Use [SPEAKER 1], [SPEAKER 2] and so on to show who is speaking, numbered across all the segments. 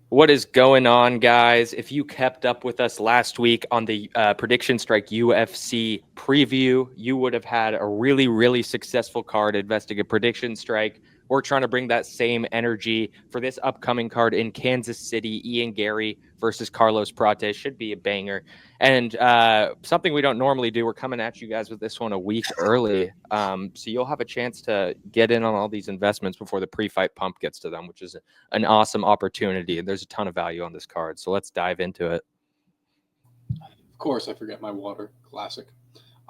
[SPEAKER 1] What is going on, guys? If you kept up with us last week on the PredictionStrike UFC preview, you would have had a really, really successful card investing in PredictionStrike. We're trying to bring that same energy for this upcoming card in Kansas City. Ian Garry versus Carlos Prates should be a banger. And something we don't normally do, we're coming at you guys with this one a week early. So you'll have a chance to get in on all these investments before the pre-fight pump gets to them, which is an awesome opportunity. And there's a ton of value on this card. So let's dive into it.
[SPEAKER 2] Of course, I forget my water. Classic.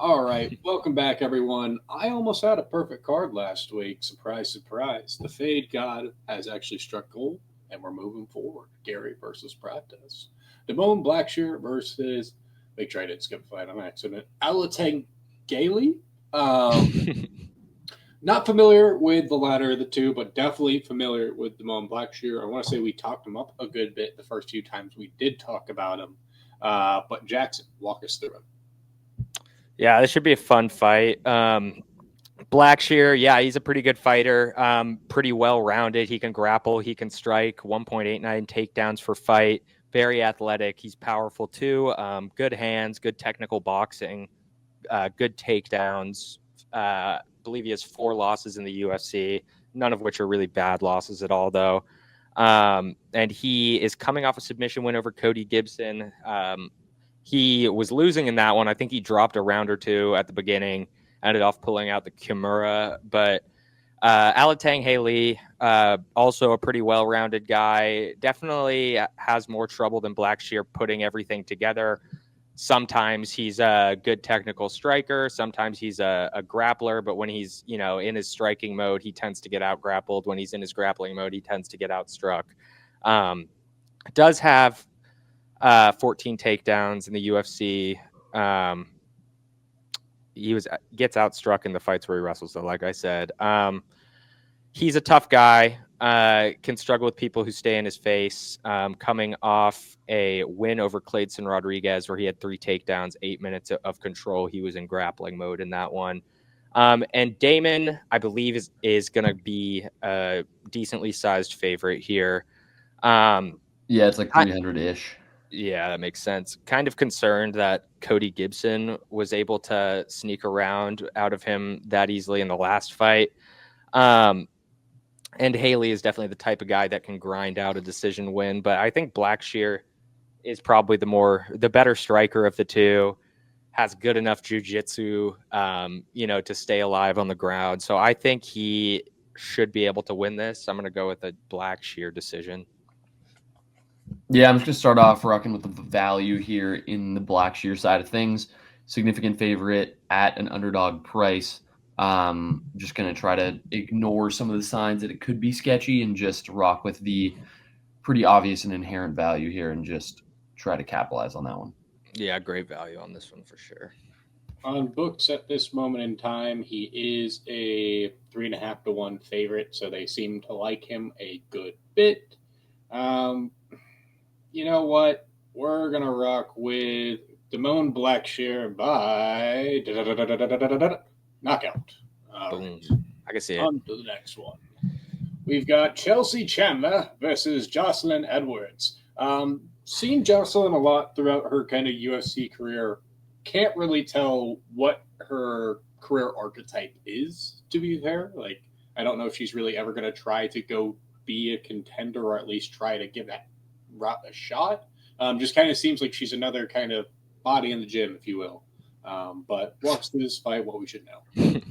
[SPEAKER 2] All right, welcome back, everyone. I almost had a perfect card last week. Surprise, surprise. The Fade God has actually struck gold, and we're moving forward. Gary versus Prates. Damone Blackshear versus. Make sure I didn't skip a fight on accident. Alatang Gailey. Um, Not familiar with the latter of the two, but definitely familiar with Damone Blackshear. I want to say we talked him up a good bit the first few times we did talk about him. But Jackson, walk us through him.
[SPEAKER 1] Yeah, this should be a fun fight. Blackshear, yeah, he's a pretty good fighter. Pretty well rounded. He can grapple, he can strike. 1.89 takedowns per fight. Very athletic. He's powerful too. Good hands, good technical boxing, good takedowns. I believe he has 4 losses in the UFC, none of which are really bad losses at all, though. And he is coming off a submission win over Cody Gibson. He was losing in that one. I think he dropped a round or two at the beginning, ended off pulling out the Kimura. But Alatang Haley, also a pretty well-rounded guy, definitely has more trouble than Blackshear putting everything together. Sometimes he's a good technical striker. Sometimes he's a grappler. But when he's, in his striking mode, he tends to get out grappled. When he's in his grappling mode, he tends to get outstruck. Does have 14 takedowns in the UFC. He gets outstruck in the fights where he wrestles, though, like I said. He's a tough guy, can struggle with people who stay in his face. Coming off a win over Clayton Rodriguez, where he had 3 takedowns, 8 minutes of control. He was in grappling mode in that one. And Damon, I believe, is going to be a decently sized favorite here.
[SPEAKER 3] Yeah, it's like 300-ish.
[SPEAKER 1] Yeah, that makes sense. Kind of concerned that Cody Gibson was able to sneak around out of him that easily in the last fight. And Haley is definitely the type of guy that can grind out a decision win. But I think Blackshear is probably the better striker of the two, has good enough jiu-jitsu, to stay alive on the ground. So I think he should be able to win this. I'm going to go with a Blackshear decision.
[SPEAKER 3] Yeah, I'm just going to start off rocking with the value here in the Blackshear side of things. Significant favorite at an underdog price. Just going to try to ignore some of the signs that it could be sketchy and just rock with the pretty obvious and inherent value here and just try to capitalize on that one.
[SPEAKER 1] Yeah, great value on this one for sure.
[SPEAKER 2] On books at this moment in time, he is a 3.5 to 1 favorite, so they seem to like him a good bit. You know what? We're gonna rock with Damone Blackshear by knockout.
[SPEAKER 1] Boom. I can see it.
[SPEAKER 2] On to the next one. We've got Chelsea Chandler versus Jocelyn Edwards. Seen Jocelyn a lot throughout her kind of UFC career. Can't really tell what her career archetype is, to be fair. Like, I don't know if she's really ever going to try to go be a contender or at least try to give that route a shot. Just kind of seems like she's another kind of body in the gym, if you will. But walks through this fight, what we should know.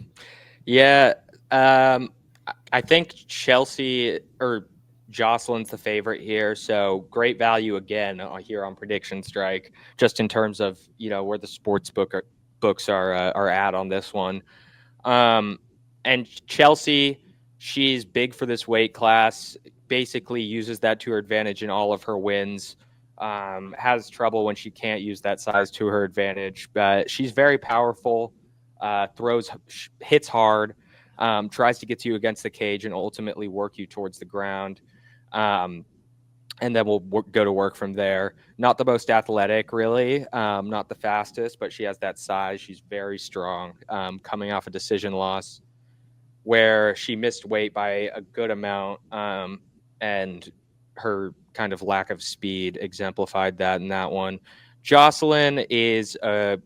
[SPEAKER 1] Yeah. I think Chelsea or Jocelyn's the favorite here. So great value again here on PredictionStrike, just in terms of, where the sports books are at on this one. And Chelsea, she's big for this weight class, basically uses that to her advantage in all of her wins. Has trouble when she can't use that size to her advantage, but she's very powerful, hits hard, tries to get you against the cage and ultimately work you towards the ground. And then we'll go to work from there. Not the most athletic, really, not the fastest, but she has that size. She's very strong, coming off a decision loss where she missed weight by a good amount, and her kind of lack of speed exemplified that in that one. Jocelyn is a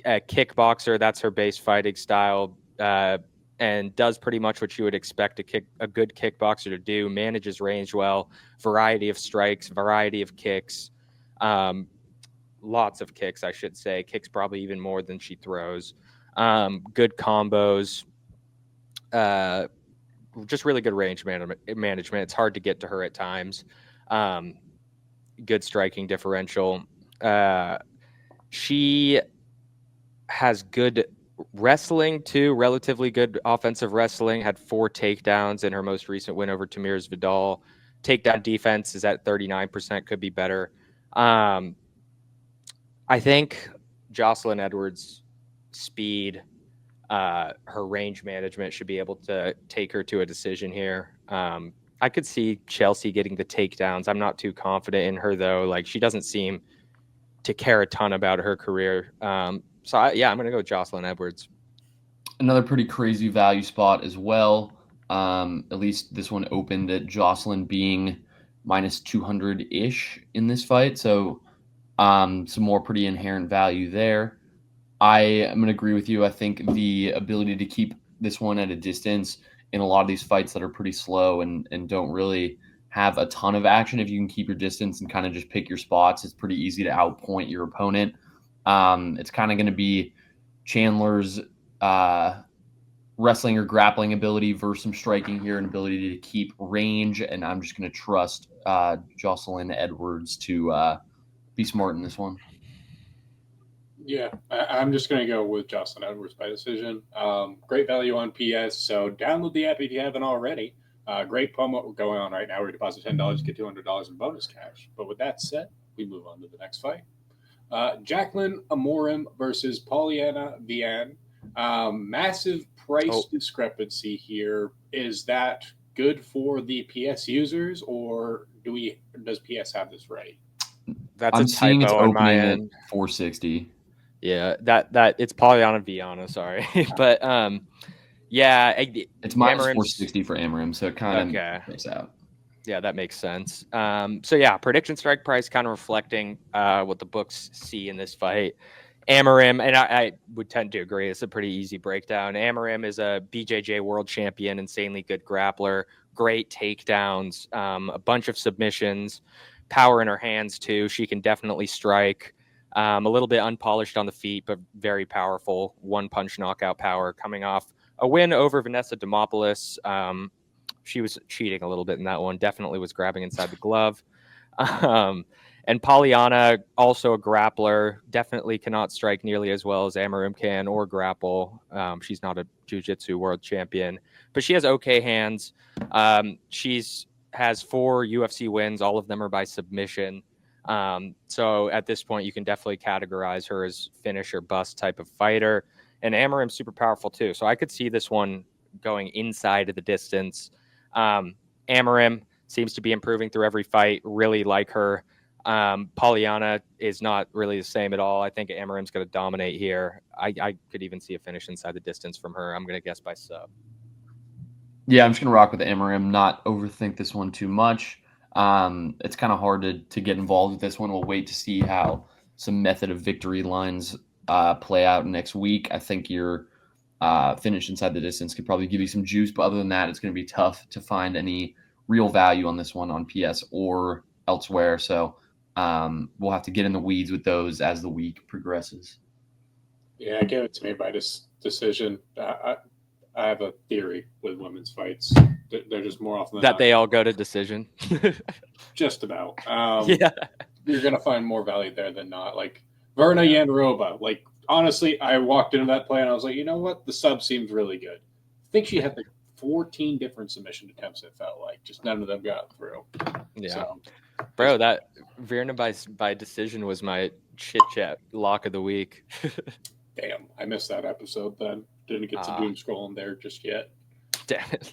[SPEAKER 1] kickboxer. That's her base fighting style, and does pretty much what you would expect a good kickboxer to do. Manages range well, variety of strikes, variety of kicks, lots of kicks, I should say. Kicks probably even more than she throws. Good combos. Just really good range management. It's hard to get to her at times. Good striking differential. She has good wrestling too, relatively good offensive wrestling. Had 4 takedowns in her most recent win over Tamiris Vidal. Takedown defense is at 39%, could be better. I think Jocelyn Edwards' speed, her range management should be able to take her to a decision here. I could see Chelsea getting the takedowns. I'm not too confident in her though. Like, she doesn't seem to care a ton about her career. I'm going to go Jocelyn Edwards.
[SPEAKER 3] Another pretty crazy value spot as well. At least this one opened at Jocelyn being minus 200-ish in this fight. So some more pretty inherent value there. I am going to agree with you. I think the ability to keep this one at a distance in a lot of these fights that are pretty slow and don't really have a ton of action, if you can keep your distance and kind of just pick your spots, it's pretty easy to outpoint your opponent. It's kind of going to be Chandler's wrestling or grappling ability versus some striking here, and ability to keep range. And I'm just going to trust Jocelyn Edwards to be smart in this one.
[SPEAKER 2] Yeah, I'm just going to go with Jocelyn Edwards by decision. Great value on PS, so download the app if you haven't already. Great promo going on right now. We deposit $10, get $200 in bonus cash. But with that said, we move on to the next fight. Jacqueline Amorim versus Polyana Vian. Massive price discrepancy here. Is that good for the PS users, or does PS have this right?
[SPEAKER 1] That's
[SPEAKER 3] I'm
[SPEAKER 1] a
[SPEAKER 3] seeing it's
[SPEAKER 1] typo on my
[SPEAKER 3] opening
[SPEAKER 1] end.
[SPEAKER 3] at 460.
[SPEAKER 1] Yeah, that it's Polyana Viana, sorry. But yeah,
[SPEAKER 3] it's minus
[SPEAKER 1] Amarim's
[SPEAKER 3] 460 for Amarim, so it kind of makes out.
[SPEAKER 1] Yeah, that makes sense. So yeah, prediction strike price kind of reflecting what the books see in this fight. Amarim, and I would tend to agree, it's a pretty easy breakdown. Amarim is a BJJ world champion, insanely good grappler, great takedowns, a bunch of submissions, power in her hands too. She can definitely strike. A little bit unpolished on the feet, but very powerful. One punch knockout power, coming off a win over Vanessa Demopoulos. She was cheating a little bit in that one. Definitely was grabbing inside the glove. And Polyana, also a grappler, definitely cannot strike nearly as well as Amarim can or grapple. She's not a jiu-jitsu world champion, but she has okay hands. She's has 4 UFC wins. All of them are by submission. So at this point, you can definitely categorize her as finish or bust type of fighter. And Amarim's super powerful too. So I could see this one going inside of the distance. Amarim seems to be improving through every fight. Really like her. Polyana is not really the same at all. I think Amarim's going to dominate here. I could even see a finish inside the distance from her. I'm going to guess by sub.
[SPEAKER 3] Yeah, I'm just going to rock with Amarim, not overthink this one too much. It's kind of hard to get involved with this one. We'll wait to see how some method of victory lines play out next week. I think your finish inside the distance could probably give you some juice, but other than that, it's going to be tough to find any real value on this one on PS or elsewhere. So we'll have to get in the weeds with those as the week progresses.
[SPEAKER 2] Yeah, give it to me by decision. I have a theory with women's fights. They're just more often than
[SPEAKER 1] that
[SPEAKER 2] not,
[SPEAKER 1] they all go to decision.
[SPEAKER 2] Just about.
[SPEAKER 1] Yeah,
[SPEAKER 2] you're gonna find more value there than not. Like Verna Yandrova. Like honestly, I walked into that play and I was like, you know what? The sub seems really good. I think she had like 14 different submission attempts. It felt like just none of them got through.
[SPEAKER 1] Yeah,
[SPEAKER 2] so,
[SPEAKER 1] bro, that Verna by decision was my chit chat lock of the week.
[SPEAKER 2] Damn, I missed that episode then. Didn't get to doom scrolling there just yet.
[SPEAKER 1] Damn it.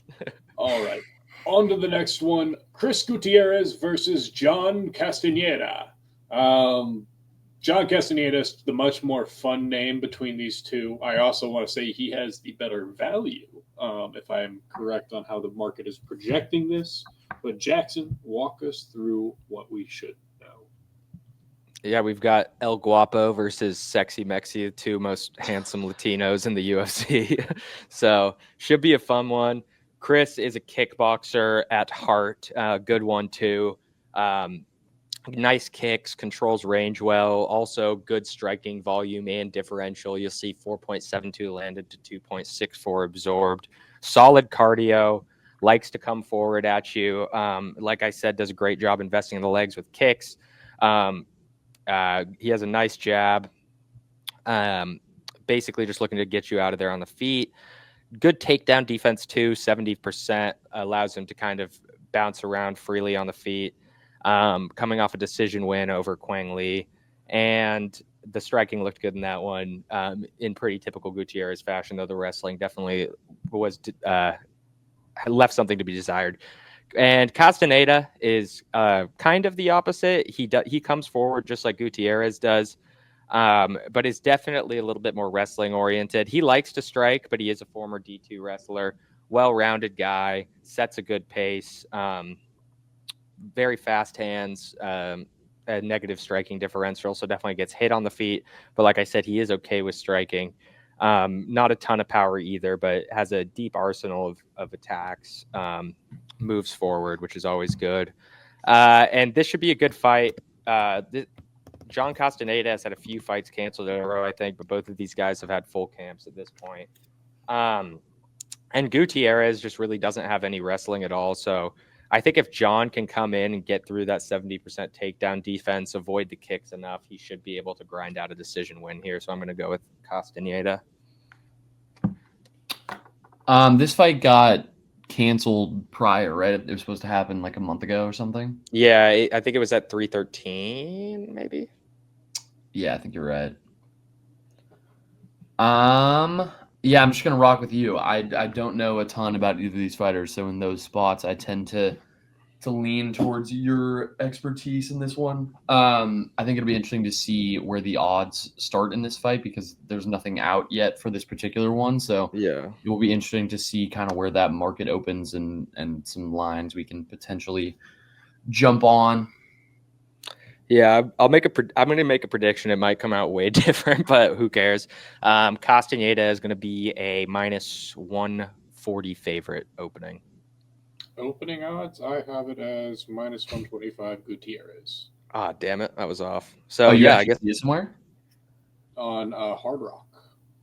[SPEAKER 2] All right. On to the next one. Chris Gutierrez versus John Castaneda. John Castaneda's the much more fun name between these two. I also want to say he has the better value, if I'm correct on how the market is projecting this. But Jackson, walk us through what we should know.
[SPEAKER 1] Yeah, we've got El Guapo versus Sexy Mexi, the two most handsome Latinos in the UFC. So should be a fun one. Chris is a kickboxer at heart. Good one, too. Nice kicks, controls range well, also good striking volume and differential. You'll see 4.72 landed to 2.64 absorbed. Solid cardio, likes to come forward at you. Like I said, does a great job investing in the legs with kicks. He has a nice jab. Basically just looking to get you out of there on the feet. Good takedown defense too, 70%, allows him to kind of bounce around freely on the feet. Coming off a decision win over Quang Lee, and the striking looked good in that one, in pretty typical Gutierrez fashion, though the wrestling definitely was left something to be desired. And Castaneda is kind of the opposite. He comes forward just like Gutierrez does, but is definitely a little bit more wrestling oriented. He likes to strike, but he is a former D2 wrestler, well-rounded guy, sets a good pace. Very fast hands, a negative striking differential, so definitely gets hit on the feet. But like I said, he is okay with striking. Not a ton of power either, but has a deep arsenal of attacks. Moves forward, which is always good. And this should be a good fight. John Castaneda has had a few fights canceled in a row, I think, but both of these guys have had full camps at this point. And Gutierrez just really doesn't have any wrestling at all, so I think if John can come in and get through that 70% takedown defense, avoid the kicks enough, he should be able to grind out a decision win here. So I'm going to go with Castaneda.
[SPEAKER 3] This fight got canceled prior, right? It was supposed to happen like a month ago or something.
[SPEAKER 1] Yeah, I think it was at 313, maybe.
[SPEAKER 3] Yeah, I think you're right. Yeah, I'm just gonna rock with you. I don't know a ton about either of these fighters, so in those spots, I tend to lean towards your expertise in this one. I think it'll be interesting to see where the odds start in this fight because there's nothing out yet for this particular one. So
[SPEAKER 1] yeah,
[SPEAKER 3] it will be interesting to see kind of where that market opens and some lines we can potentially jump on.
[SPEAKER 1] Yeah, I'm going to make a prediction. It might come out way different, but who cares? Castaneda is going to be a minus 140 favorite opening.
[SPEAKER 2] Opening odds, I have it as minus 125 Gutierrez.
[SPEAKER 1] Ah, damn it. That was off. So, yeah, I guess.
[SPEAKER 3] See it somewhere?
[SPEAKER 2] On Hard Rock.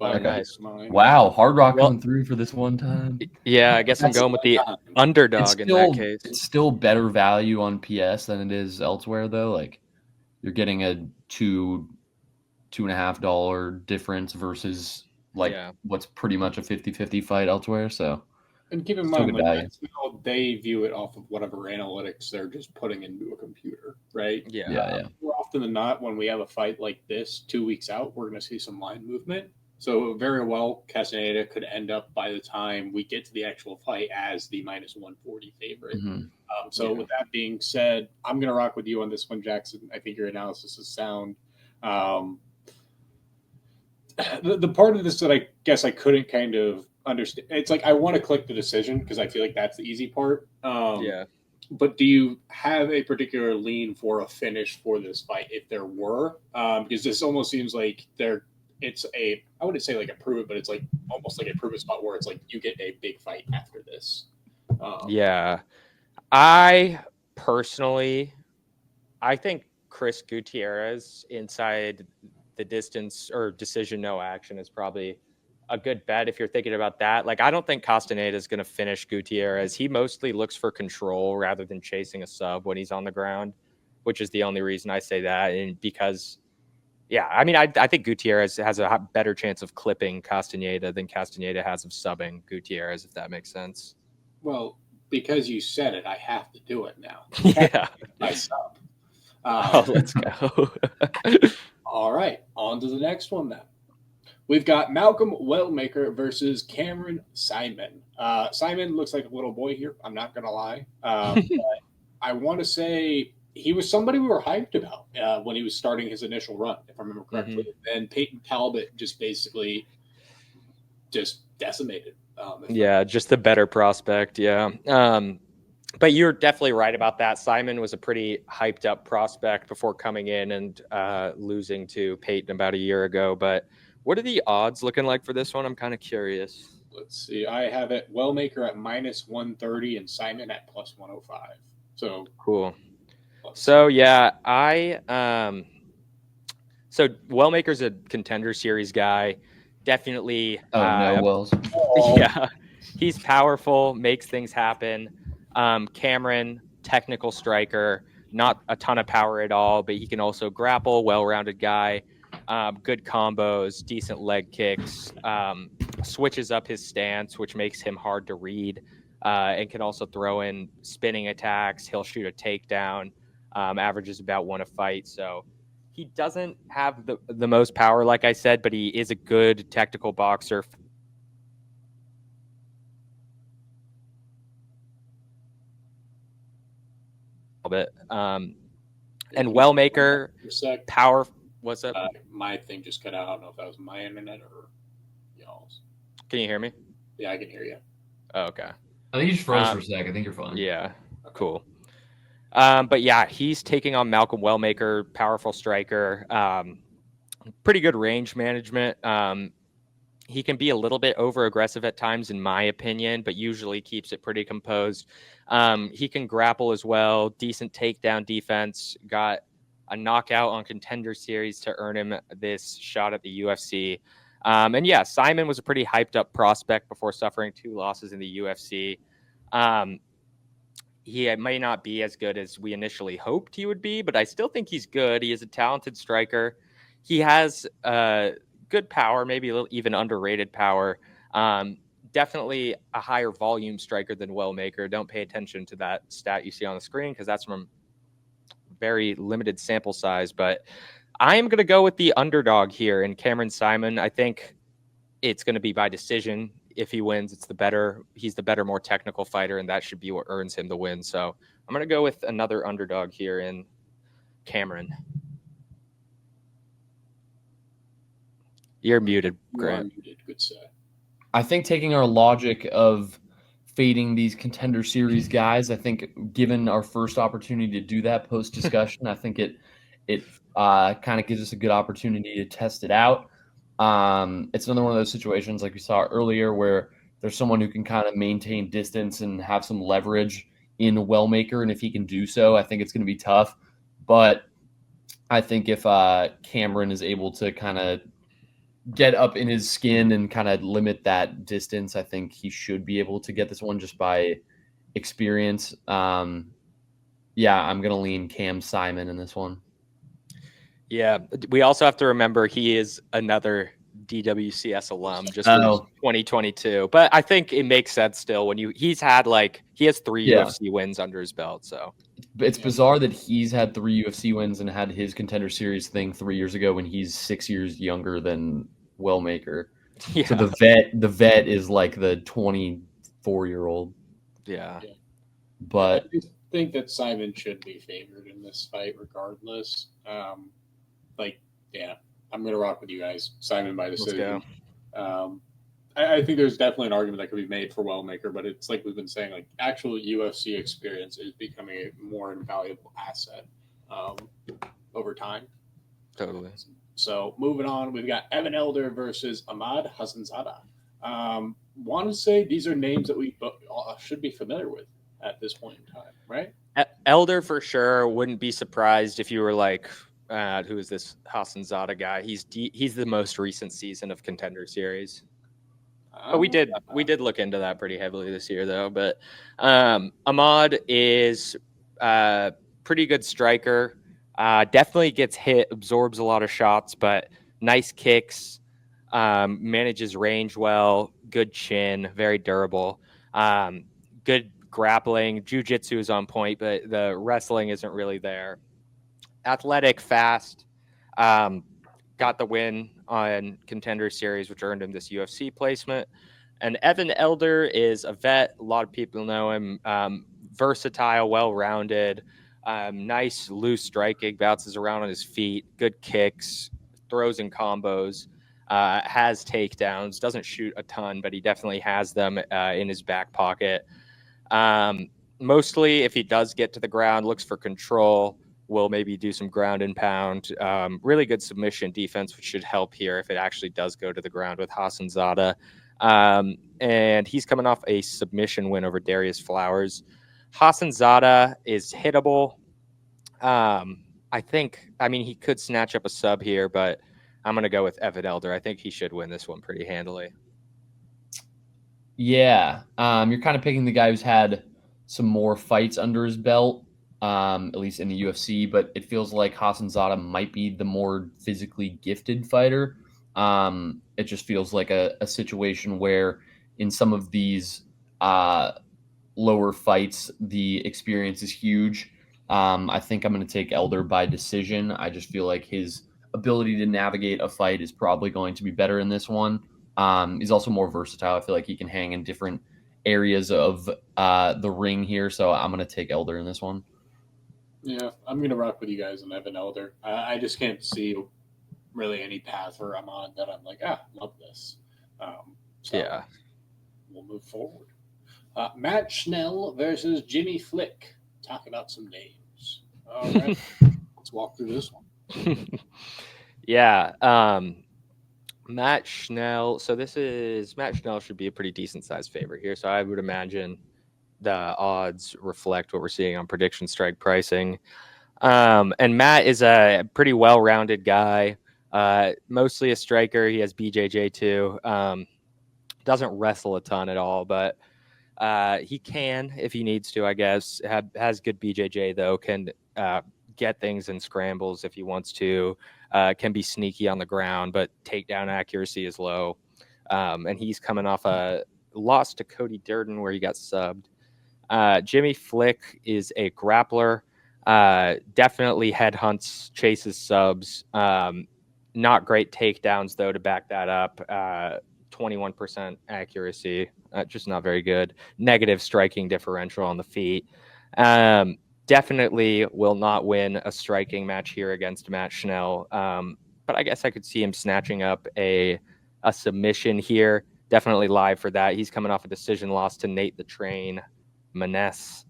[SPEAKER 1] Oh, nice.
[SPEAKER 3] Wow, Hard Rock coming through for this one time.
[SPEAKER 1] Yeah, I guess I'm going with the underdog in that case.
[SPEAKER 3] It's still better value on PS than it is elsewhere, though. Like, you're getting a $2.50 difference versus what's pretty much a 50-50 fight elsewhere. So,
[SPEAKER 2] and keep in mind, like, that's how they view it off of whatever analytics they're just putting into a computer, right?
[SPEAKER 1] Yeah.
[SPEAKER 2] More often than not, when we have a fight like this 2 weeks out, we're going to see some line movement. So very well, Castaneda could end up by the time we get to the actual fight as the minus 140 favorite. Mm-hmm. With that being said, I'm going to rock with you on this one, Jackson. I think your analysis is sound. The part of this that I guess I couldn't kind of understand, it's like I want to click the decision because I feel like that's the easy part. But do you have a particular lean for a finish for this fight if there were? Because this almost seems like I wouldn't say like a prove it, but it's like almost like a prove it spot where it's like you get a big fight after this.
[SPEAKER 1] I personally, I think Chris Gutierrez inside the distance or decision no action is probably a good bet if you're thinking about that. Like, I don't think Castaneda is going to finish Gutierrez. He mostly looks for control rather than chasing a sub when he's on the ground, which is the only reason I say that. And because, I mean, I think Gutierrez has a better chance of clipping Castaneda than Castaneda has of subbing Gutierrez, if that makes sense.
[SPEAKER 2] Well, because you said it, I have to do it now.
[SPEAKER 1] Yeah.
[SPEAKER 2] I sub.
[SPEAKER 1] Let's go.
[SPEAKER 2] All right, on to the next one then. We've got Malcolm Wellmaker versus Cameron Simon. Simon looks like a little boy here. I'm not going to lie. But I want to say he was somebody we were hyped about when he was starting his initial run, if I remember correctly.
[SPEAKER 1] Mm-hmm.
[SPEAKER 2] And Peyton Talbot just basically just decimated.
[SPEAKER 1] Yeah, just the better prospect. Yeah. But you're definitely right about that. Simon was a pretty hyped up prospect before coming in and losing to Peyton about a year ago. But what are the odds looking like for this one? I'm kind of curious.
[SPEAKER 2] Let's see. I have it Wellmaker at minus 130 and Simon at plus 105. So
[SPEAKER 1] cool. So yeah, so Wellmaker's a Contender Series guy. Definitely.
[SPEAKER 3] No, Wells.
[SPEAKER 1] Yeah, he's powerful, makes things happen. Cameron, technical striker, not a ton of power at all, but he can also grapple, well-rounded guy, good combos, decent leg kicks, switches up his stance, which makes him hard to read, and can also throw in spinning attacks. He'll shoot a takedown, averages about one a fight. So he doesn't have the most power, like I said, but he is a good technical boxer. Bit. And Wellmaker, power. What's up?
[SPEAKER 2] My thing just cut out. I don't know if that was my internet or y'all's.
[SPEAKER 1] Can you hear me?
[SPEAKER 2] Yeah, I can hear you.
[SPEAKER 1] Oh, okay.
[SPEAKER 3] I think you just froze for a sec. I think you're fine.
[SPEAKER 1] Yeah, cool. But yeah, he's taking on Malcolm Wellmaker, powerful striker, pretty good range management. He can be a little bit over aggressive at times, in my opinion, but usually keeps it pretty composed. He can grapple as well. Decent takedown defense. Got a knockout on Contender Series to earn him this shot at the UFC. And yeah, Simon was a pretty hyped up prospect before suffering 2 losses in the UFC. He may not be as good as we initially hoped he would be, but I still think he's good. He is a talented striker. He has good power, maybe a little even underrated power. Definitely a higher volume striker than Wellmaker. Don't pay attention to that stat you see on the screen because that's from very limited sample size. But I am going to go with the underdog here in Cameron Simon. I think it's going to be by decision. If he wins, he's the better, more technical fighter, and that should be what earns him the win. So I'm going to go with another underdog here in Cameron. You're muted, Grant.
[SPEAKER 2] You did good set.
[SPEAKER 3] I think taking our logic of fading these Contender Series guys, I think given our first opportunity to do that post discussion, I think it kind of gives us a good opportunity to test it out. It's another one of those situations like we saw earlier where there's someone who can kind of maintain distance and have some leverage in Wellmaker, and if he can do so, I think it's going to be tough. But I think if Cameron is able to kind of get up in his skin and kind of limit that distance, I think he should be able to get this one just by experience. Yeah, I'm going to lean Cam Simon in this one.
[SPEAKER 1] Yeah, we also have to remember he is another DWCS alum, just 2022. But I think it makes sense still when he has 3 UFC wins under his belt. So
[SPEAKER 3] it's bizarre that he's had 3 UFC wins and had his Contender Series thing 3 years ago when he's 6 years younger than Wellmaker. Yeah. So the vet is like the 24-year-old.
[SPEAKER 1] Yeah.
[SPEAKER 3] But
[SPEAKER 2] I think that Simon should be favored in this fight regardless. I'm going to rock with you guys. Simon by decision. I think there's definitely an argument that could be made for Wellmaker, but it's like we've been saying, like actual UFC experience is becoming a more invaluable asset over time.
[SPEAKER 1] Totally.
[SPEAKER 2] So moving on, we've got Evan Elder versus Ahmad Hassanzada. Want to say these are names that we should be familiar with at this point in time, right?
[SPEAKER 1] Elder for sure. Wouldn't be surprised if you were like, who is this Hassanzada guy? He's the most recent season of Contender Series. But we did look into that pretty heavily this year, though. But Ahmad is a pretty good striker. Definitely gets hit, absorbs a lot of shots, but nice kicks, manages range well, good chin, very durable, good grappling. Jiu-jitsu is on point, but the wrestling isn't really there. Athletic, fast, got the win on Contender Series, which earned him this UFC placement. And Evan Elder is a vet. A lot of people know him. Versatile, well-rounded, Nice loose striking, bounces around on his feet, good kicks, throws and combos, has takedowns, doesn't shoot a ton, but he definitely has them in his back pocket. Mostly, if he does get to the ground, looks for control, will maybe do some ground and pound. Really good submission defense, which should help here if it actually does go to the ground with Hassanzada. And he's coming off a submission win over Darius Flowers. Hassanzada is hittable. I mean, he could snatch up a sub here, but I'm going to go with Evan Elder. I think he should win this one pretty handily.
[SPEAKER 3] Yeah. You're kind of picking the guy who's had some more fights under his belt, at least in the UFC, but it feels like Hassanzada might be the more physically gifted fighter. It just feels like a situation where in some of these lower fights, the experience is huge. I think I'm going to take Elder by decision. I just feel like his ability to navigate a fight is probably going to be better in this one. He's also more versatile. I feel like he can hang in different areas of the ring here, so I'm going to take Elder in this one.
[SPEAKER 2] Yeah, I'm going to rock with you guys on Evan Elder. I just can't see really any path where I'm on that I'm like, love this.
[SPEAKER 1] Yeah.
[SPEAKER 2] We'll move forward. Matt Schnell versus Jimmy Flick. Talk about some names. All right, let's walk through this one.
[SPEAKER 1] Yeah. Matt Schnell. So Matt Schnell should be a pretty decent sized favorite here. So I would imagine the odds reflect what we're seeing on PredictionStrike pricing. And Matt is a pretty well-rounded guy. Mostly a striker. He has BJJ too. Doesn't wrestle a ton at all, but he can if he needs to, I guess. Has good BJJ though. Can get things in scrambles if he wants to. Can be sneaky on the ground, but takedown accuracy is low. And he's coming off a loss to Cody Durden where he got subbed. Jimmy Flick is a grappler. Definitely headhunts, chases subs. Not great takedowns though to back that up. 21% accuracy, just not very good. Negative striking differential on the feet. Definitely will not win a striking match here against Matt Schnell. But I guess I could see him snatching up a submission here. Definitely live for that. He's coming off a decision loss to Nate the Train Maness.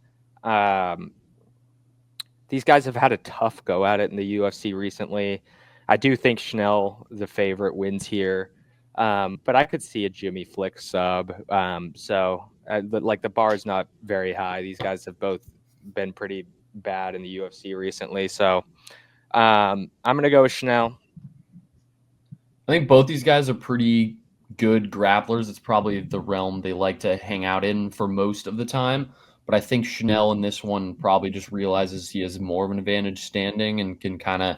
[SPEAKER 1] These guys have had a tough go at it in the UFC recently. I do think Schnell, the favorite, wins here. But I could see a Jimmy Flick sub. The bar is not very high. These guys have both been pretty bad in the UFC recently. So I'm going to go with Schnell.
[SPEAKER 3] I think both these guys are pretty good grapplers. It's probably the realm they like to hang out in for most of the time. But I think Schnell in this one probably just realizes he has more of an advantage standing and can kind of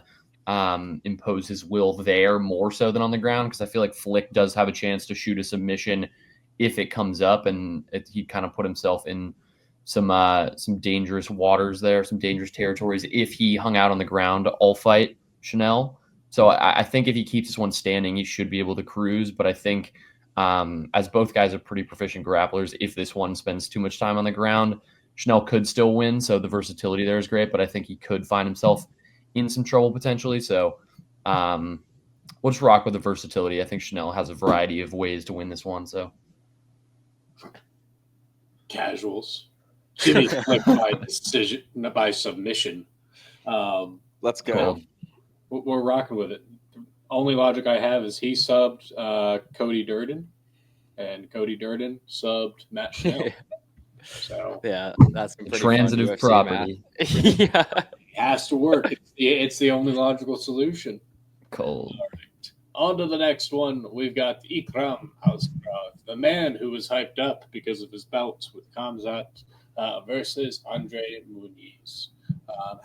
[SPEAKER 3] impose his will there more so than on the ground, because I feel like Flick does have a chance to shoot a submission if it comes up, and he kind of put himself in some dangerous waters there, some dangerous territories if he hung out on the ground all fight Schnell. So I think if he keeps this one standing, he should be able to cruise. But I think as both guys are pretty proficient grapplers, if this one spends too much time on the ground, Schnell could still win. So the versatility there is great, but I think he could find himself in some trouble potentially. So we'll just rock with the versatility. I think Schnell has a variety of ways to win this one. So
[SPEAKER 2] casuals. Jimmy Flick by submission.
[SPEAKER 1] Let's go.
[SPEAKER 2] We're rocking with it. The only logic I have is he subbed Cody Durden, and Cody Durden subbed Matt Schnell. So
[SPEAKER 1] yeah, that's some pretty
[SPEAKER 3] transitive property.
[SPEAKER 2] Yeah, it has to work. It's the only logical solution.
[SPEAKER 3] Cold.
[SPEAKER 2] Right. On to the next one. We've got Ikram Askarov, the man who was hyped up because of his bouts with Khamzat versus Andre Muniz.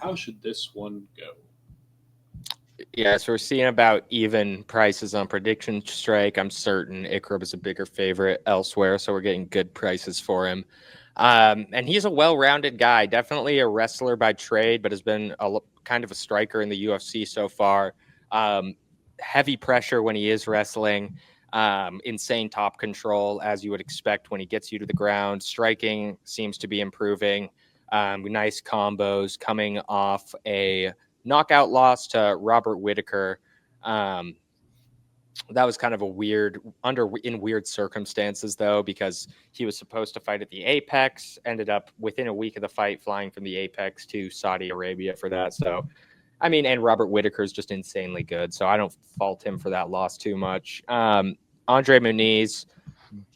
[SPEAKER 2] How should this one go?
[SPEAKER 1] Yeah, so we're seeing about even prices on PredictionStrike. I'm certain Ikram is a bigger favorite elsewhere, so we're getting good prices for him. And he's a well-rounded guy, definitely a wrestler by trade, but has been kind of a striker in the UFC so far. Heavy pressure when he is wrestling, insane top control, as you would expect when he gets you to the ground. Striking seems to be improving. Nice combos coming off a knockout loss to Robert Whittaker. That was kind of a in weird circumstances though, because he was supposed to fight at the Apex, ended up within a week of the fight flying from the Apex to Saudi Arabia for that. So, I mean, and Robert Whittaker is just insanely good, so I don't fault him for that loss too much. Andre Muniz,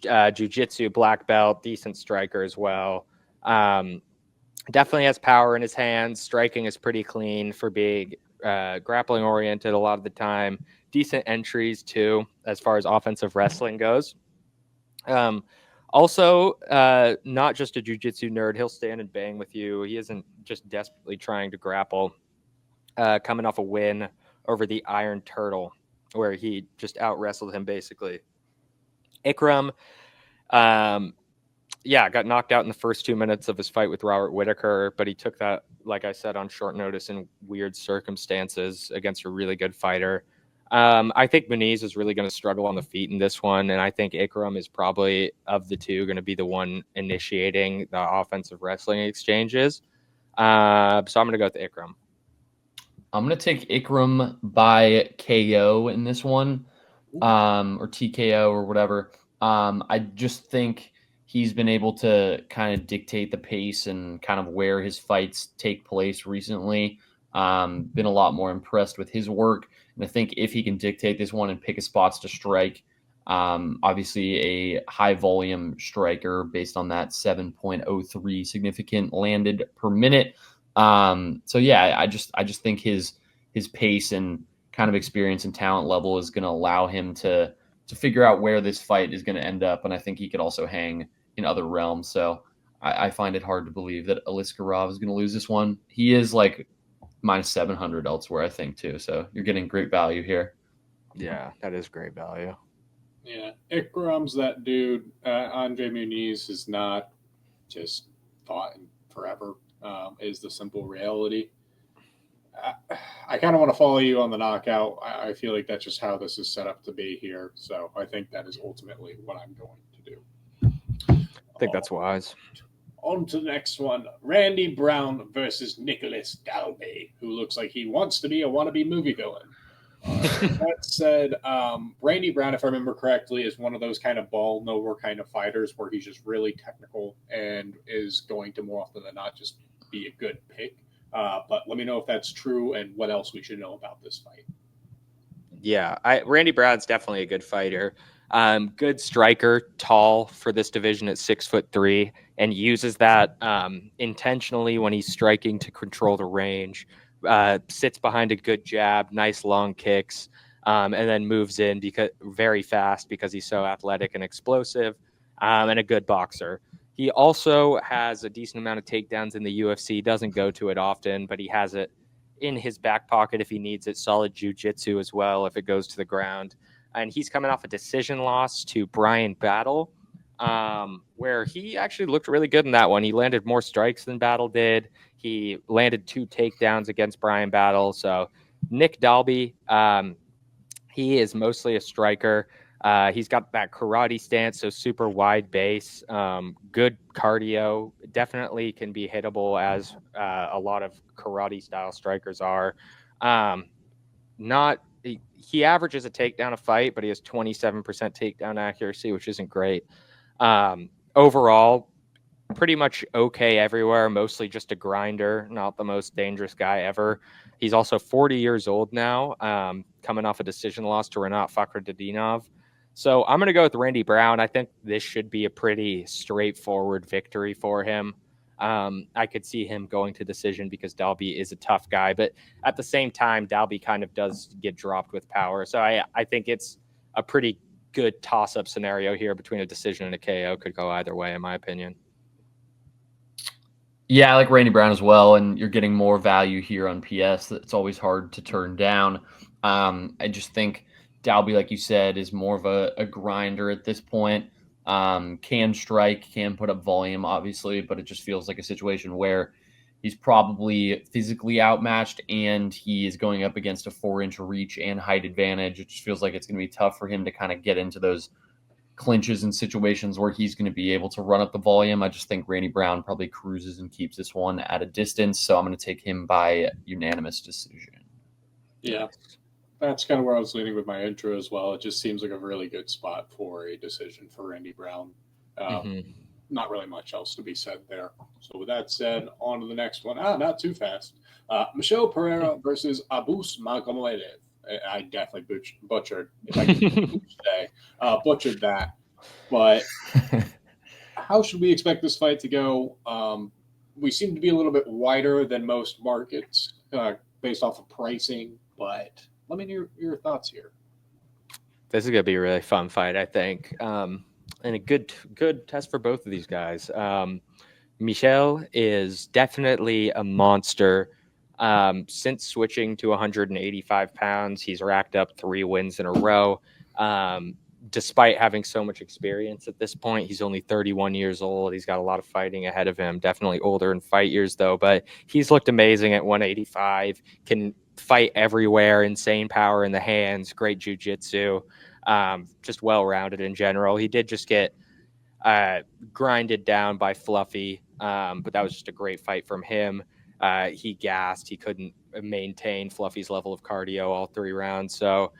[SPEAKER 1] jiu-jitsu black belt, decent striker as well. Definitely has power in his hands. Striking is pretty clean for being grappling oriented a lot of the time. Decent entries too, as far as offensive wrestling goes. Also, not just a jiu-jitsu nerd. He'll stand and bang with you. He isn't just desperately trying to grapple. Coming off a win over the Iron Turtle, where he just out-wrestled him basically. Ikram, got knocked out in the first 2 minutes of his fight with Robert Whittaker, but he took that, like I said, on short notice in weird circumstances against a really good fighter. I think Muniz is really going to struggle on the feet in this one, and I think Ikram is probably, of the two, going to be the one initiating the offensive wrestling exchanges. So I'm going to go with Ikram.
[SPEAKER 3] I'm going to take Ikram by KO in this one, or TKO or whatever. I just think he's been able to kind of dictate the pace and kind of where his fights take place recently. Been a lot more impressed with his work. And I think if he can dictate this one and pick his spots to strike, obviously a high volume striker based on that 7.03 significant landed per minute. So yeah, I just think his pace and kind of experience and talent level is going to allow him to figure out where this fight is going to end up. And I think he could also hang in other realms. So I find it hard to believe that Aliskerov is going to lose this one. He is like minus 700 elsewhere, I think, too. So you're getting great value here.
[SPEAKER 1] Yeah, that is great value.
[SPEAKER 2] Yeah, Ikram's that dude. Andre Muniz is not just fought in forever, is the simple reality. I kind of want to follow you on the knockout. I feel like that's just how this is set up to be here. So I think that is ultimately what I'm going to do.
[SPEAKER 1] I think that's wise.
[SPEAKER 2] On to the next one. Randy Brown versus Nicholas Dalby, who looks like he wants to be a wannabe movie villain. That said, Randy Brown, if I remember correctly, is one of those kind of ball knower kind of fighters where he's just really technical and is going to more often than not just be a good pick. But let me know if that's true and what else we should know about this fight.
[SPEAKER 1] Yeah, Randy Brown's definitely a good fighter. Good striker, tall for this division at 6'3", and uses that intentionally when he's striking to control the range. Sits behind a good jab, nice long kicks, and then moves in very fast because he's so athletic and explosive, and a good boxer. He also has a decent amount of takedowns in the UFC. Doesn't go to it often, but he has it in his back pocket if he needs it. Solid jiu-jitsu as well if it goes to the ground. And he's coming off a decision loss to Brian Battle, where he actually looked really good in that one. He landed more strikes than Battle did. He landed 2 takedowns against Brian Battle. So Nick Dalby, he is mostly a striker. He's got that karate stance, so super wide base, good cardio, definitely can be hittable as a lot of karate style strikers are. He averages a takedown a fight, but he has 27% takedown accuracy, which isn't great. Overall, pretty much okay everywhere, mostly just a grinder, not the most dangerous guy ever. He's also 40 years old now, coming off a decision loss to Renat Fakhretdinov. So I'm going to go with Randy Brown. I think this should be a pretty straightforward victory for him. I could see him going to decision because Dalby is a tough guy, but at the same time, Dalby kind of does get dropped with power. So I think it's a pretty good toss-up scenario here between a decision and a KO. Could go either way, in my opinion.
[SPEAKER 3] Yeah, I like Randy Brown as well, and you're getting more value here on PS. It's always hard to turn down. I just think Dalby, like you said, is more of a grinder at this point. Can strike, can put up volume, obviously, but it just feels like a situation where he's probably physically outmatched and he is going up against a 4-inch reach and height advantage. It just feels like it's going to be tough for him to kind of get into those clinches in situations where he's going to be able to run up the volume. I just think Randy Brown probably cruises and keeps this one at a distance, so I'm going to take him by unanimous decision.
[SPEAKER 2] Yeah, that's kind of where I was leaning with my intro as well. It just seems like a really good spot for a decision for Randy Brown. Not really much else to be said there. So with that said, on to the next one. Not too fast. Michel Pereira versus Abus Magomedov. I definitely butchered. If I could say, butchered that. But how should we expect this fight to go? We seem to be a little bit wider than most markets based off of pricing. But let me know your thoughts here.
[SPEAKER 1] This is going to be a really fun fight, I think. And a good test for both of these guys. Michel is definitely a monster. Since switching to 185 pounds, he's racked up 3 wins in a row. Despite having so much experience at this point, he's only 31 years old. He's got a lot of fighting ahead of him. Definitely older in fight years, though. But he's looked amazing at 185. Can fight everywhere. Insane power in the hands. Great jiu-jitsu. Just well-rounded in general. He did just get grinded down by Fluffy, but that was just a great fight from him. He gassed. He couldn't maintain Fluffy's level of cardio all 3 rounds. So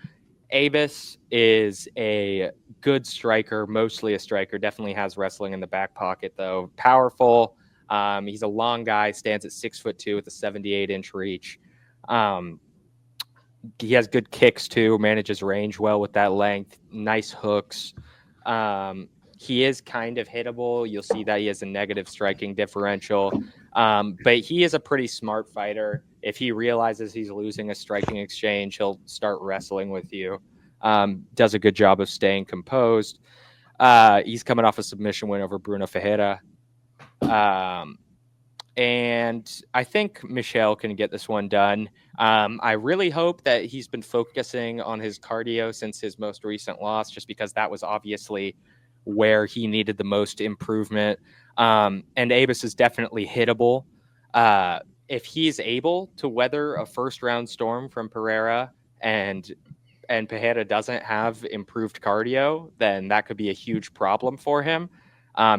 [SPEAKER 1] Abus is a good striker, mostly a striker. Definitely has wrestling in the back pocket, though. Powerful. He's a long guy, stands at 6'2" with a 78-inch reach. He has good kicks, too, manages range well with that length. Nice hooks. He is kind of hittable. You'll see that he has a negative striking differential. But he is a pretty smart fighter. If he realizes he's losing a striking exchange, he'll start wrestling with you. Does a good job of staying composed. He's coming off a submission win over Bruno Ferreira. And I think Michel can get this one done. I really hope that he's been focusing on his cardio since his most recent loss, just because that was obviously where he needed the most improvement. And Abus is definitely hittable. If he's able to weather a first-round storm from Pereira and Pereira doesn't have improved cardio, then that could be a huge problem for him.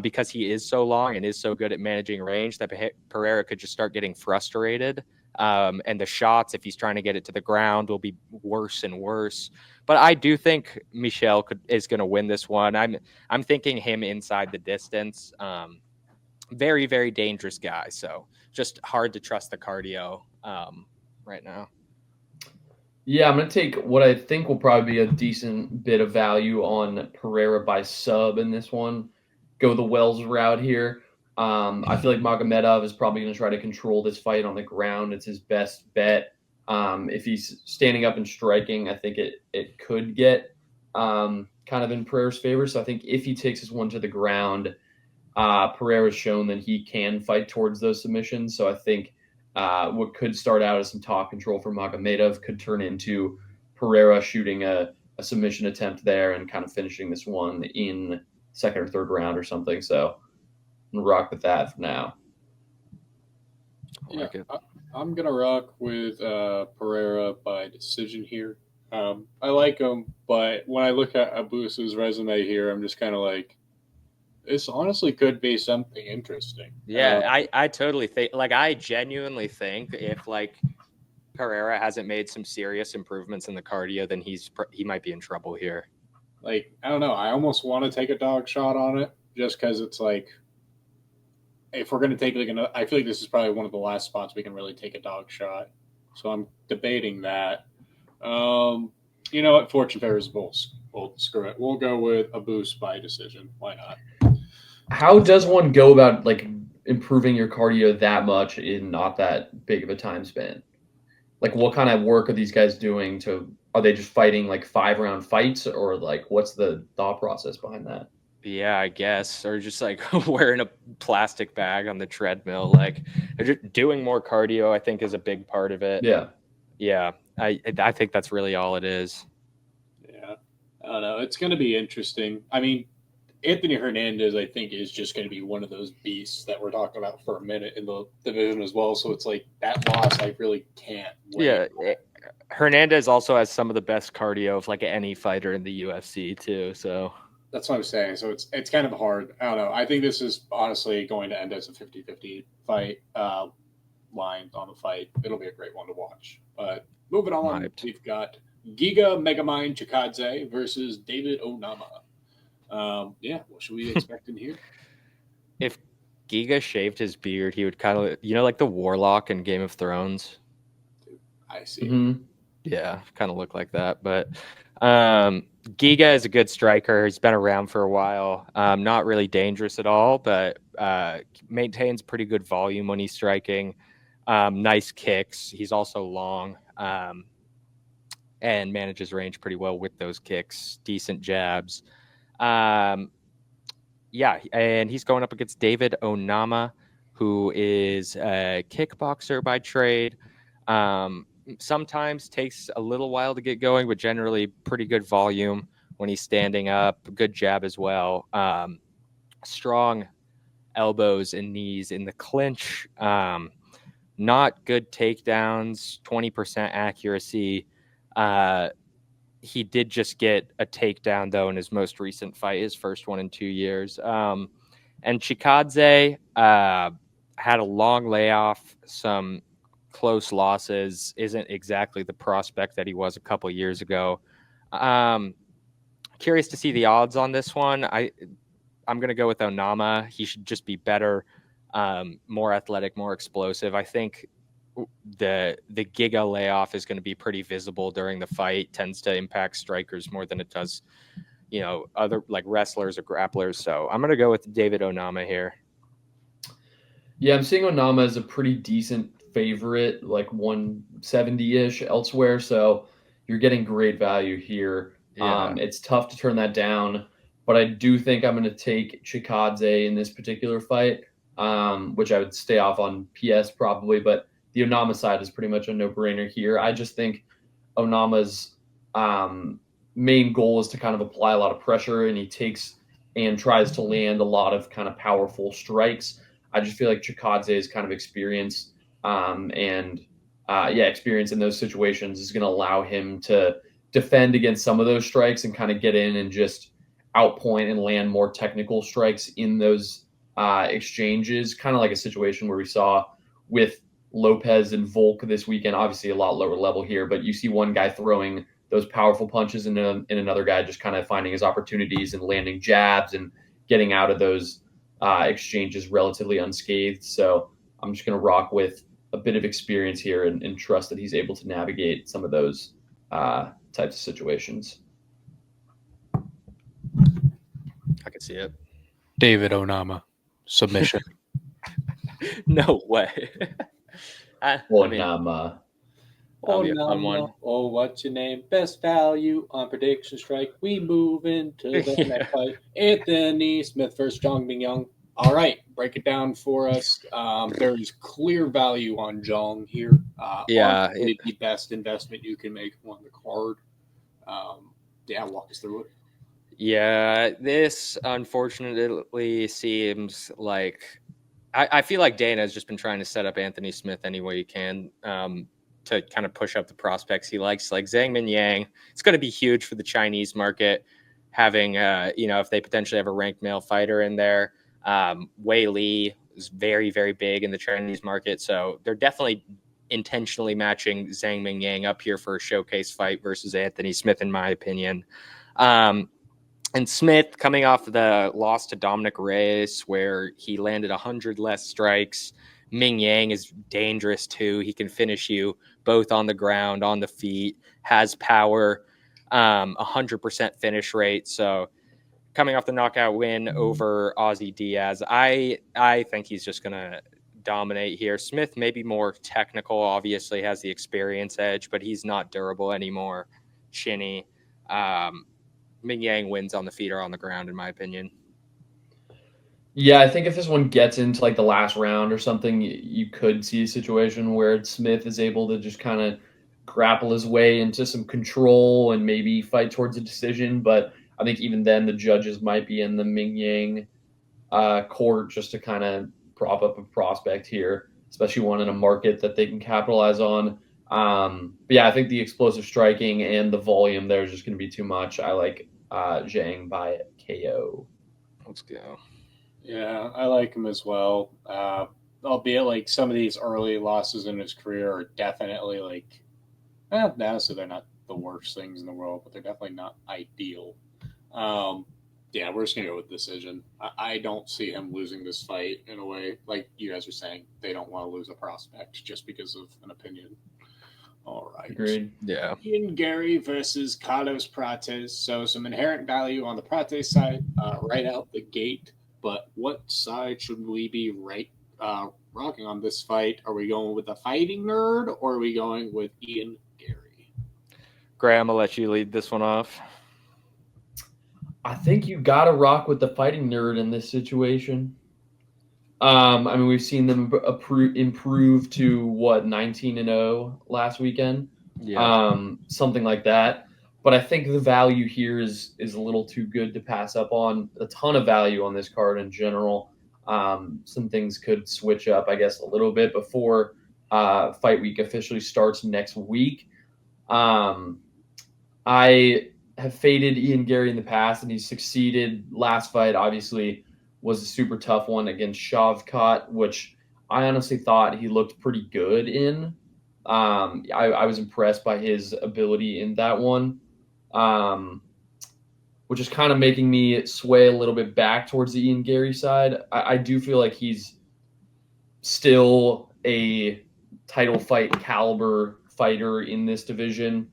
[SPEAKER 1] Because he is so long and is so good at managing range that Pereira could just start getting frustrated. And the shots, if he's trying to get it to the ground, will be worse and worse. But I do think Michel is going to win this one. I'm thinking him inside the distance. Very, very dangerous guy. So just hard to trust the cardio right now.
[SPEAKER 3] Yeah, I'm going to take what I think will probably be a decent bit of value on Pereira by sub in this one. Go the Wells route here. I feel like Magomedov is probably going to try to control this fight on the ground. It's his best bet. If he's standing up and striking, I think it could get kind of in Pereira's favor. So I think if he takes this one to the ground, Pereira's shown that he can fight towards those submissions. So I think what could start out as some top control for Magomedov could turn into Pereira shooting a submission attempt there and kind of finishing this one in second or third round or something. So I'm gonna rock with that for now.
[SPEAKER 2] I'm gonna rock with Pereira by decision here. I like him, but when I look at Abus's resume here, I'm just kind of like, this honestly could be something interesting.
[SPEAKER 1] Yeah, I totally think, like, I genuinely think if like Pereira hasn't made some serious improvements in the cardio, then he might be in trouble here.
[SPEAKER 2] Like, I don't know. I almost want to take a dog shot on it just because it's like, if we're going to take like another, I feel like this is probably one of the last spots we can really take a dog shot. So I'm debating that. You know what? Fortune favors bulls. Well, screw it. We'll go with a boost by decision. Why not?
[SPEAKER 3] How does one go about like improving your cardio that much in not that big of a time span? Like, what kind of work are these guys doing are they just fighting like 5-round fights, or like what's the thought process behind that?
[SPEAKER 1] Yeah, I guess, or just like wearing a plastic bag on the treadmill. Like, doing more cardio, I think, is a big part of it. Yeah. I think that's really all it is.
[SPEAKER 2] Yeah, I don't know. It's going to be interesting. I mean, Anthony Hernandez, I think, is just going to be one of those beasts that we're talking about for a minute in the division as well. So it's like that loss, I really can't wait.
[SPEAKER 1] Yeah, Hernandez also has some of the best cardio of like any fighter in the UFC too. So
[SPEAKER 2] That's what I'm saying. So it's kind of hard. I don't know. I think this is honestly going to end as a 50-50 fight. Line on the fight. It'll be a great one to watch. But moving on, we've got Giga Megamind Chikadze versus David Onama. What should we expect in here?
[SPEAKER 1] If Giga shaved his beard, he would kind of, like the Warlock in Game of Thrones.
[SPEAKER 2] I see.
[SPEAKER 3] Mm-hmm.
[SPEAKER 1] Yeah, kind of look like that. But Giga is a good striker. He's been around for a while. Not really dangerous at all, but maintains pretty good volume when he's striking. Nice kicks. He's also long and manages range pretty well with those kicks. Decent jabs. And he's going up against David Onama, who is a kickboxer by trade. Sometimes takes a little while to get going, but generally pretty good volume when he's standing up. Good jab as well. Strong elbows and knees in the clinch. Not good takedowns, 20% accuracy. He did just get a takedown, though, in his most recent fight, his first one in 2 years. And Chikadze had a long layoff, some close losses, isn't exactly the prospect that he was a couple years ago. Curious to see the odds on this one. I'm going to go with Onama. He should just be better, more athletic, more explosive. I think the Giga layoff is going to be pretty visible during the fight. Tends to impact strikers more than it does, other like wrestlers or grapplers. So I'm going to go with David Onama here.
[SPEAKER 3] Yeah, I'm seeing Onama as a pretty decent favorite, like 170-ish elsewhere. So you're getting great value here.
[SPEAKER 1] Yeah.
[SPEAKER 3] It's tough to turn that down, but I do think I'm going to take Chikadze in this particular fight, which I would stay off on PS probably, but the Onama side is pretty much a no-brainer here. I just think Onama's main goal is to kind of apply a lot of pressure, and he takes and tries to land a lot of kind of powerful strikes. I just feel like Chikadze's kind of experience experience in those situations is going to allow him to defend against some of those strikes and kind of get in and just outpoint and land more technical strikes in those exchanges, kind of like a situation where we saw with Lopez and Volk this weekend. Obviously a lot lower level here, but you see one guy throwing those powerful punches and another guy just kind of finding his opportunities and landing jabs and getting out of those exchanges relatively unscathed. So I'm just going to rock with a bit of experience here and trust that he's able to navigate some of those types of situations.
[SPEAKER 1] I can see it.
[SPEAKER 4] David Onama, submission.
[SPEAKER 1] No way.
[SPEAKER 3] Onama.
[SPEAKER 1] That'll be a fun one.
[SPEAKER 2] Oh, what's your name? Best value on Prediction Strike. We move into the next fight. Anthony Smith versus Zhang Mingyang. All right, break it down for us. There's clear value on Zhang here. The best investment you can make on the card. Walk us through it.
[SPEAKER 1] Yeah, this unfortunately seems like I feel like Dana has just been trying to set up Anthony Smith any way he can to kind of push up the prospects he likes, like Zhang Mingyang. It's going to be huge for the Chinese market, having if they potentially have a ranked male fighter in there. Wei Li is very, very big in the Chinese market, so they're definitely intentionally matching Zhang Mingyang up here for a showcase fight versus Anthony Smith, in my opinion. And Smith, coming off the loss to Dominic Reyes, where he landed 100 less strikes. Mingyang is dangerous too. He can finish you both on the ground, on the feet, has power, 100% finish rate. So coming off the knockout win over Ozzy Diaz, I think he's just going to dominate here. Smith may be more technical, obviously has the experience edge, but he's not durable anymore. Chinny. Mingyang wins on the feet or on the ground, in my opinion.
[SPEAKER 3] Yeah, I think if this one gets into like the last round or something, you could see a situation where Smith is able to just kind of grapple his way into some control and maybe fight towards a decision. But I think even then the judges might be in the Mingyang court just to kind of prop up a prospect here, especially one in a market that they can capitalize on. But yeah, I think the explosive striking and the volume there is just going to be too much. I like Zhang by KO.
[SPEAKER 1] Let's go.
[SPEAKER 2] Yeah, I like him as well. Albeit like some of these early losses in his career are definitely like, so they're not the worst things in the world, but they're definitely not ideal. Yeah, we're just gonna go with decision. I don't see him losing this fight in a way like you guys are saying. They don't want to lose a prospect just because of an opinion. All right.
[SPEAKER 3] Agreed.
[SPEAKER 1] Yeah.
[SPEAKER 2] Ian Garry versus Carlos Prates. So some inherent value on the Prates side right out the gate. But what side should we be rocking on this fight? Are we going with the fighting nerd or are we going with Ian Garry?
[SPEAKER 1] Graham, I'll let you lead this one off.
[SPEAKER 3] I think you got to rock with the fighting nerd in this situation. I mean, we've seen them improve to what 19-0 last weekend, something like that. But I think the value here is a little too good to pass up on. A ton of value on this card in general. Some things could switch up, I guess, a little bit before fight week officially starts next week. I have faded Ian Garry in the past, and he's succeeded. Last fight, obviously, was a super tough one against Shavkat, which I honestly thought he looked pretty good in. I was impressed by his ability in that one, which is kind of making me sway a little bit back towards the Ian Garry side. I do feel like he's still a title fight caliber fighter in this division.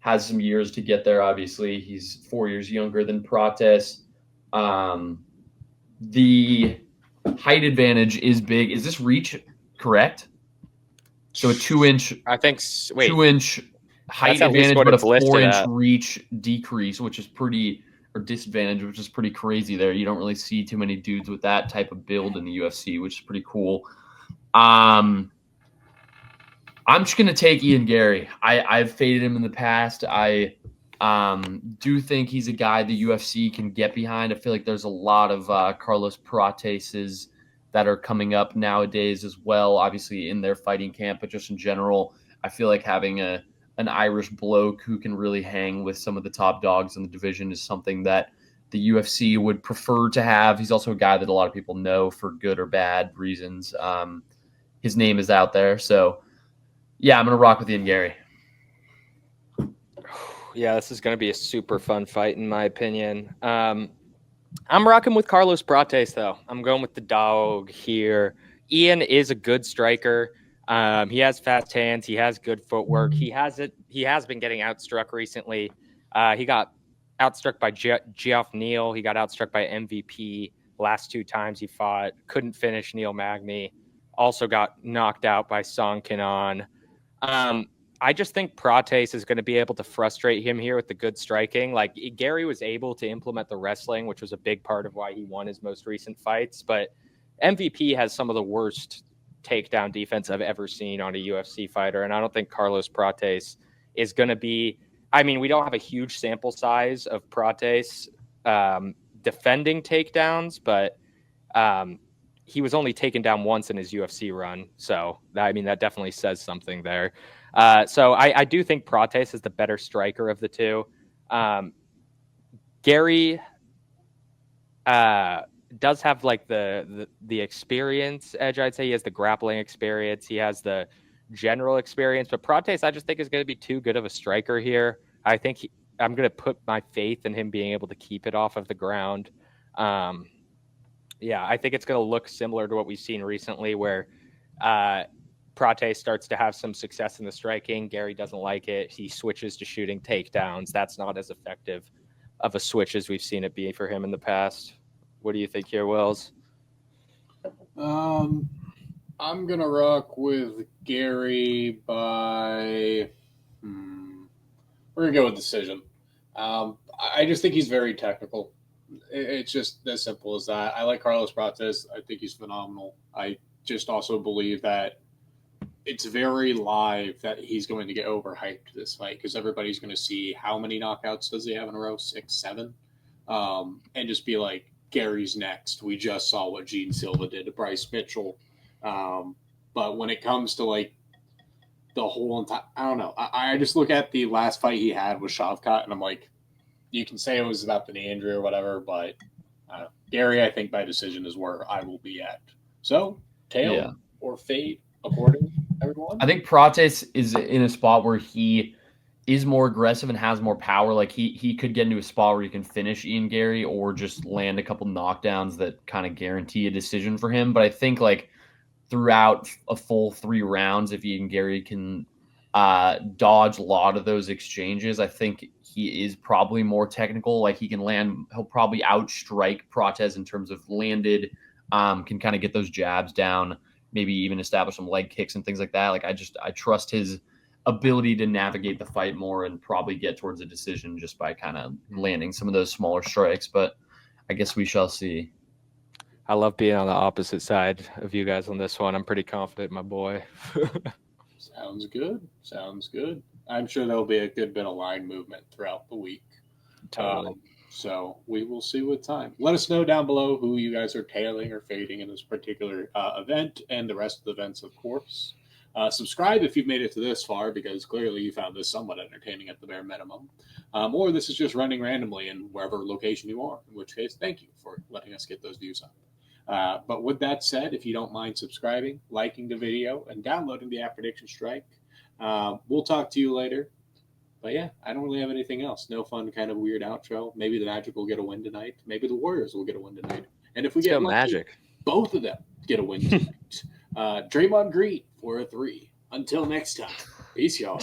[SPEAKER 3] Has some years to get there, obviously. He's 4 years younger than Prates. The height advantage is big. Is this reach correct? So a 2-inch,
[SPEAKER 1] I think. Wait,
[SPEAKER 3] 2-inch height advantage, but a 4-inch reach decrease, which is pretty, or disadvantage, which is pretty crazy there. You don't really see too many dudes with that type of build in the UFC, which is pretty cool. I'm just going to take Ian Garry. I've faded him in the past. I do think he's a guy the UFC can get behind. I feel like there's a lot of Carlos Prateses that are coming up nowadays as well, obviously in their fighting camp, but just in general, I feel like having an Irish bloke who can really hang with some of the top dogs in the division is something that the UFC would prefer to have. He's also a guy that a lot of people know for good or bad reasons. His name is out there, so yeah, I'm going to rock with Ian Garry.
[SPEAKER 1] Yeah, this is going to be a super fun fight, in my opinion. I'm rocking with Carlos Prates, though. I'm going with the dog here. Ian is a good striker. He has fast hands. He has good footwork. He has been getting outstruck recently. He got outstruck by Geoff Neal. He got outstruck by MVP last 2 times he fought. Couldn't finish Neil Magny. Also got knocked out by Song Kenan. I just think Prates is going to be able to frustrate him here with the good striking. Like, Garry was able to implement the wrestling, which was a big part of why he won his most recent fights. But MVP has some of the worst takedown defense I've ever seen on a UFC fighter. And I don't think Carlos Prates is going to be, I mean, we don't have a huge sample size of Prates defending takedowns, but he was only taken down once in his UFC run. So, I mean, that definitely says something there. So I do think Prates is the better striker of the two. Garry does have like the experience edge. I'd say he has the grappling experience. He has the general experience, but Prates I just think is going to be too good of a striker here. I think I'm going to put my faith in him being able to keep it off of the ground. Yeah, I think it's going to look similar to what we've seen recently where Prates starts to have some success in the striking. Garry doesn't like it. He switches to shooting takedowns. That's not as effective of a switch as we've seen it be for him in the past. What do you think here, Wells?
[SPEAKER 2] I'm going to rock with Garry by... We're going to go with decision. I just think he's very technical. It's just as simple as that. I like Carlos Prates. I think he's phenomenal. I just also believe that it's very live that he's going to get overhyped this fight because everybody's going to see how many knockouts does he have in a row, 6, 7, and just be like, Gary's next. We just saw what Gene Silva did to Bryce Mitchell. But when it comes to like the whole entire, I don't know. I just look at the last fight he had with Shavkat and I'm like, you can say it was about the knee injury or whatever, but Garry, I think by decision is where I will be at. So, tail or fade according everyone?
[SPEAKER 3] I think Prates is in a spot where he is more aggressive and has more power. Like he could get into a spot where he can finish Ian Garry or just land a couple knockdowns that kind of guarantee a decision for him. But I think like throughout a full 3 rounds, if Ian Garry can dodge a lot of those exchanges, I think he is probably more technical. Like he'll probably outstrike Prates in terms of landed, can kind of get those jabs down, maybe even establish some leg kicks and things like that. Like I trust his ability to navigate the fight more and probably get towards a decision just by kind of landing some of those smaller strikes. But I guess we shall see.
[SPEAKER 1] I love being on the opposite side of you guys on this one. I'm pretty confident, my boy.
[SPEAKER 2] Sounds good. Sounds good. I'm sure there'll be a good bit of line movement throughout the week.
[SPEAKER 1] Totally.
[SPEAKER 2] So we will see with time. Let us know down below who you guys are tailing or fading in this particular event and the rest of the events, of course. Subscribe if you've made it to this far, because clearly you found this somewhat entertaining at the bare minimum. Or this is just running randomly in wherever location you are, in which case, thank you for letting us get those views up. But with that said, if you don't mind subscribing, liking the video, and downloading the app PredictionStrike, we'll talk to you later. But yeah, I don't really have anything else. No fun kind of weird outro. Maybe the Magic will get a win tonight. Maybe the Warriors will get a win tonight. And if we get lucky,
[SPEAKER 1] Magic,
[SPEAKER 2] both of them get a win tonight. Draymond Green for a 3. Until next time. Peace, y'all.